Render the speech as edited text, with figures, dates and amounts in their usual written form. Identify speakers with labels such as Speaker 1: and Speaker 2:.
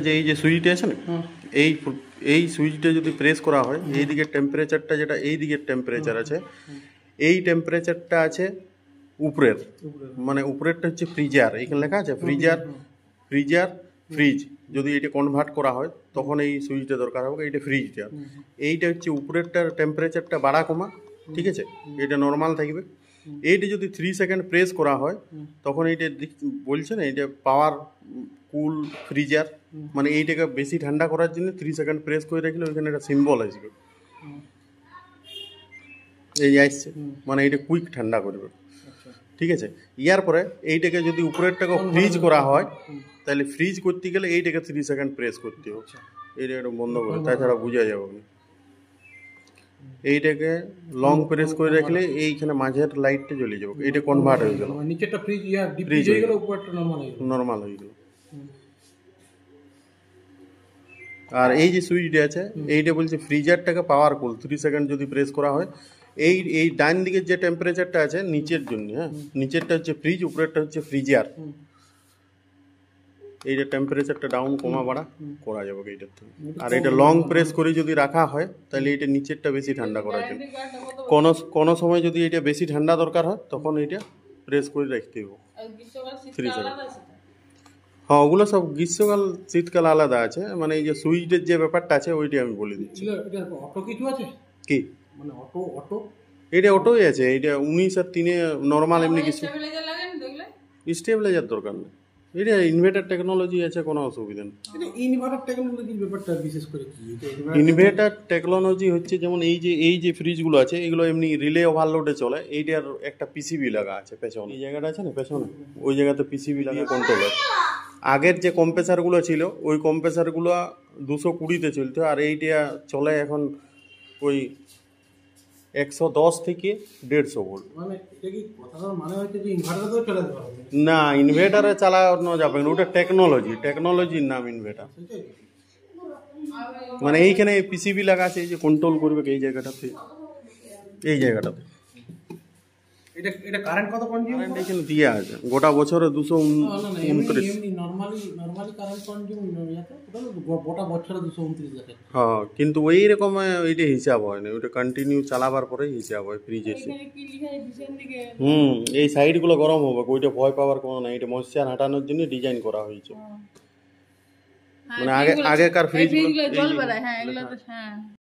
Speaker 1: যে এই যে সুইচটা আছে না, এই এই সুইচটা যদি প্রেস করা হয়, এই দিকের টেম্পারেচারটা যেটা এই দিকের টেম্পারেচার আছে, এই টেম্পারেচারটা আছে উপরের, মানে উপরেরটা হচ্ছে ফ্রিজার। এখানে লেখা আছে ফ্রিজার, ফ্রিজার, ফ্রিজ। যদি এটা কনভার্ট করা হয় তখন এই সুইচটা দরকার হবে, এইটা ফ্রিজটা। এইটা হচ্ছে উপরেরটার টেম্পারেচারটা বাড়া কমা, ঠিক আছে, এটা নর্মাল থাকবে। এইটা যদি 3 সেকেন্ড প্রেস করা হয় তখন এইটা বলছে না, এইটা পাওয়ার কুল ফ্রিজার, মানে এইটাকে বেশি ঠান্ডা করার জন্য 3 সেকেন্ড প্রেস করে রাখলে ওইখানে একটা সিম্বল আসবে, এই আসছে, মানে এইটা কুইক ঠান্ডা করবে, ঠিক আছে। ইয়ার পরে এইটাকে যদি উপরেরটাকে ফ্রিজ করা হয়, তাহলে ফ্রিজ করতে গেলে এইটাকে 3 সেকেন্ড প্রেস করতে হবে, এইটা একটু বন্ধ করে, তাছাড়া বোঝা যাবে না। এইটাকে লং প্রেস করে রাখলে এইখানে মাঝের লাইটটা জ্বলে যাবে, এটা কনভার্ট হয়ে গেল,
Speaker 2: নিচেরটা ফ্রিজ হয়ে গেল, উপরটা
Speaker 1: নরমাল হয়ে গেল। আর এই যে সুইচটা আছে এইটা বলছে ফ্রিজারটাকে পাওয়ার কুল, 3 সেকেন্ড যদি প্রেস করা হয়, এই এই ডান দিকের যে টেম্পারেচারটা আছে নিচের জন্য, হ্যাঁ, নিচেরটা হচ্ছে ফ্রিজ, উপরেরটা হচ্ছে ফ্রিজার। এইটা টেম্পারেচারটা ডাউন কমা বাড়া করা যাবে এইটার থেকে। আর এটা লং প্রেস করে যদি রাখা হয় তাহলে এটা নিচেরটা বেশি ঠান্ডা করার জন্য। কোনো সময় যদি এটা বেশি ঠান্ডা দরকার হয় তখন এইটা প্রেস করে রাখতে হবে 3 সেকেন্ড। হ্যাঁ, ওগুলো সব গ্রীষ্মকাল শীতকাল আলাদা আছে, মানে এই যে সুইচের যে ব্যাপারটা আছে ওইটা আমি বলে দিচ্ছি।
Speaker 2: অটো কিছু আছে
Speaker 1: কি
Speaker 2: মানে অটো অটো
Speaker 1: এটা অটোই আছে, এইটা 19 আর 3 নর্মাল এমনি কিছু স্টেবিলাইজার দরকার নেই, এটা ইনভার্টার টেকনোলজি আছে, কোনো অসুবিধা নেই।
Speaker 2: ইনভার্টার টেকনোলজির ব্যাপারটা বিশেষ করে কি?
Speaker 1: ইনভার্টার টেকনোলজি হচ্ছে যেমন এই যে ফ্রিজগুলো আছে এগুলো এমনি রিলে ওভারলোডে চলে, এইটার একটা পিসিবি লাগা আছে পেছনে, এই জায়গাটা আছে না পেছনে, ওই জায়গাতে পিসিবি লাগিয়ে কন্ট্রোল হয়। আগের যে কম্প্রেসারগুলো ছিল ওই কম্প্রেসারগুলো 220-তে চলতো, আর এইটা চলে এখন ওই 110 থেকে 150 ভোল্ট। না, ইনভার্টারে চালানো যাবে না, ওটা টেকনোলজির নাম ইনভার্টার। মানে এইখানে পিসিবি লাগা আছে, এই যে কন্ট্রোল করবে এই জায়গাটাতে, এই জায়গাটাতে।
Speaker 2: এটা কারেন্ট কত কনজিউম করে?
Speaker 1: এখানে দিয়ে আছে গোটা বছরে 229।
Speaker 2: নরমালি কারেন্ট কনজিউম গোটা বছরে 229 লাগে।
Speaker 1: হ্যাঁ, কিন্তু ওই রকম এইটা হিসাব হয় না, ওইটা কন্টিনিউ চালাবার পরে হিসাব হয় ফ্রিজ এসে। এই সাইডগুলো গরম হবে, ওইটা ভয় পাওয়ার কোনো নাই, এটা ময়েশ্চার হাঁটানোর জন্য ডিজাইন করা হয়েছে। মানে আগেকার ফ্রিজগুলো